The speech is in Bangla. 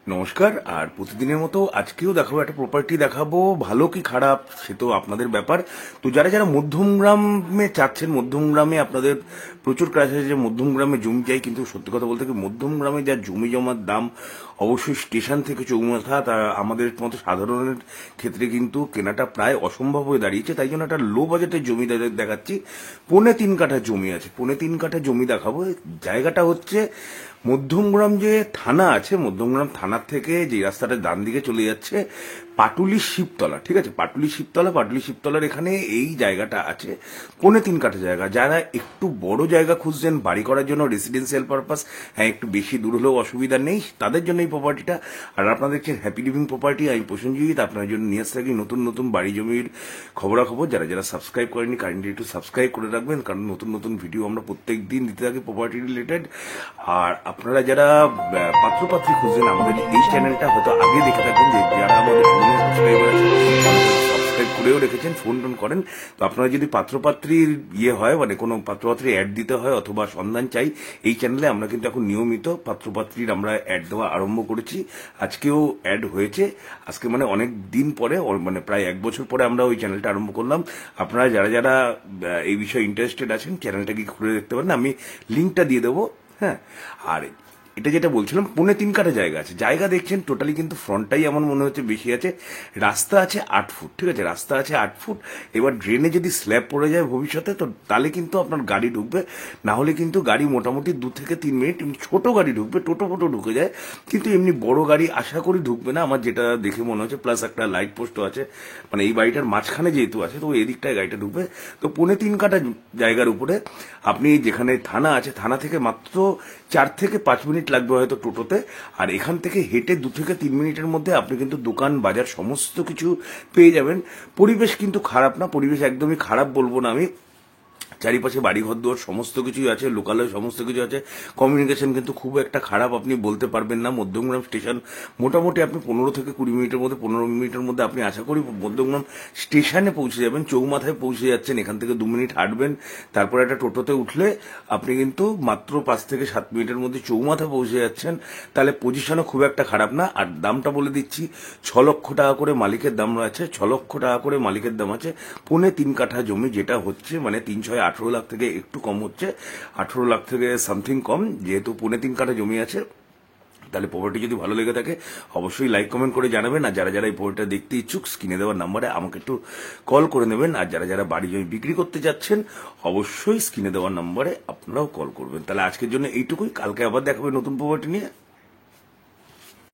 নমস্কার। আর প্রতিদিনের মতো আজকেও দেখাবো একটা প্রপার্টি দেখাবো, ভালো কি খারাপ সে তো আপনাদের ব্যাপার। তো যারা যারা মধ্যমগ্রামে চাচ্ছেন, মধ্যমগ্রামে আপনাদের প্রচুর কাজ আছে যে মধ্যমগ্রামে জমি চাই, কিন্তু সত্যি কথা বলতে কি মধ্যমগ্রামে যা জমি জমার দাম, অবশ্যই স্টেশন থেকে চৌমাথা তা আমাদের মতো সাধারণের ক্ষেত্রে কিন্তু কেনাটা প্রায় অসম্ভব হয়ে দাঁড়িয়েছে। তাই জন্য একটা লো বাজেটের জমি দেখাচ্ছি। 3.5 কাঠা জমি আছে, 3.5 কাঠা জমি দেখাবো। জায়গাটা হচ্ছে মধ্যমগ্রাম যে থানা আছে, মধ্যমগ্রাম থানার থেকে যে রাস্তাটা ডান দিকে চলে যাচ্ছে পাটুলি শিবতলা, ঠিক আছে, পাটুলি শিবতলার এখানে এই জায়গাটা আছে। 3.5 কাঠা জায়গা। যারা একটু বড় জায়গা খুঁজছেন বাড়ি করার জন্য, রেসিডেন্সিয়াল পারপাস, হ্যাঁ একটু বেশি দূর হলেও অসুবিধা নেই, তাদের জন্য এই প্রপার্টিটা। আর আপনারা দেখছেন হ্যাপি লিভিং প্রপার্টি, আমি প্রসেনজিৎ আপনার জন্য নিয়ে আসতে থাকি নতুন নতুন বাড়ি জমির খবরাখবর। যারা যারা সাবস্ক্রাইব করেনি কাইন্ডলি একটু সাবস্ক্রাইব করে রাখবেন, কারণ নতুন নতুন ভিডিও আমরা প্রত্যেক দিন দিতে থাকি প্রপার্টি রিলেটেড। আর আপনারা যারা পাত্রপাত্রী খুঁজছেন, আমাদের এই চ্যানেলটা হয়তো আগে দেখে থাকবেন, যে যারা আমাদের সাবস্ক্রাইবার আছে সাবস্ক্রাইব করেও রেখেছেন, ফোন টোন করেন। তো আপনারা যদি পাত্রপাত্রীর হয়, মানে কোনো পাত্রপাত্রী অ্যাড দিতে হয় অথবা সন্ধান চাই, এই চ্যানেলে আমরা কিন্তু এখন নিয়মিত পাত্রপাত্রীর আমরা অ্যাড দেওয়া আরম্ভ করেছি। আজকেও অ্যাড হয়েছে, আজকে মানে অনেক দিন পরে, মানে প্রায় 1 বছর পরে আমরা ওই চ্যানেলটা আরম্ভ করলাম। আপনারা যারা যারা এই বিষয়ে ইন্টারেস্টেড আছেন চ্যানেলটাকে খুলে দেখতে পারেন, আমি লিঙ্কটা দিয়ে দেবো। হ্যাঁ, আর এটা যেটা বলছিলাম 3.5 কাঠা জায়গা আছে। জায়গা দেখছেন টোটালি কিন্তু ফ্রন্টটাই আমার মনে হচ্ছে বেশি আছে। রাস্তা আছে 8 ফুট, ঠিক আছে, রাস্তা আছে 8 ফুট। এবার ড্রেনে যদি স্ল্যাব পড়ে যায় ভবিষ্যতে, তো তাহলে কিন্তু আপনার গাড়ি ঢুকবে, না হলে কিন্তু গাড়ি মোটামুটি 2 থেকে 3 মিনিট ছোট গাড়ি ঢুকবে, টোটো ফোটো ঢুকে যায়, কিন্তু এমনি বড় গাড়ি আশা করি ঢুকবে না আমার যেটা দেখে মনে হচ্ছে। প্লাস একটা লাইট পোস্টও আছে, মানে এই বাড়িটার মাঝখানে যেহেতু আছে তো এদিকটায় গাড়িটা ঢুকবে। তো 3.5 কাঠা জায়গার উপরে আপনি যেখানে থানা আছে, থানা থেকে মাত্র 4 থেকে 5 মিনিট লাগবে হয়তো টোটোতে। আর এখান থেকে হেঁটে 2 থেকে 3 মিনিটের মধ্যে আপনি কিন্তু দোকান বাজার সমস্ত কিছু পেয়ে যাবেন। পরিবেশ কিন্তু খারাপ না, পরিবেশ একদমই খারাপ বলবো না আমি। চারিপাশে বাড়িঘর দুয়ার সমস্ত কিছুই আছে, লোকালয় সমস্ত কিছু আছে। কমিউনিকেশন কিন্তু খুব একটা খারাপ আপনি বলতে পারবেন না। মধ্যমগ্রাম স্টেশন মোটামুটি আপনি 15 থেকে 20 মিনিটের মধ্যে, 15 মিনিটের মধ্যে আপনি আশা করি মধ্যমগ্রাম স্টেশনে পৌঁছে যাবেন, চৌমাথায় পৌঁছে যাচ্ছেন। এখান থেকে 2 মিনিট হাঁটবেন, তারপর একটা টোটোতে উঠলে আপনি কিন্তু মাত্র 5 থেকে 7 মিনিটের মধ্যে চৌমাথা পৌঁছে যাচ্ছেন। তাহলে পজিশনও খুব একটা খারাপ না। আর দামটা বলে দিচ্ছি, 6 লক্ষ টাকা করে মালিকের দাম আছে, 6 লক্ষ টাকা করে মালিকের দাম আছে। 3.5 কাঠা জমি, যেটা হচ্ছে মানে 3-6-18 লাখ থেকে একটু কম হচ্ছে, 18 লাখ থেকে সামথিং কম। যেহেতু 3.5 কাঠা জমি আছে, তাহলে প্রপার্টি যদি ভালো লেগে থাকে অবশ্যই লাইক কমেন্ট করে জানাবেন। আর যারা যারা এই প্রপার্টিটা দেখতে ইচ্ছুক স্ক্রিনে দেওয়ার নাম্বারে আমাকে একটু কল করে নেবেন। আর যারা যারা বাড়ি জমি বিক্রি করতে যাচ্ছেন অবশ্যই স্ক্রিনে দেওয়ার নাম্বারে আপনারাও কল করবেন। তাহলে আজকের জন্য এইটুকুই, কালকে আবার দেখাবে নতুন প্রপার্টি নিয়ে।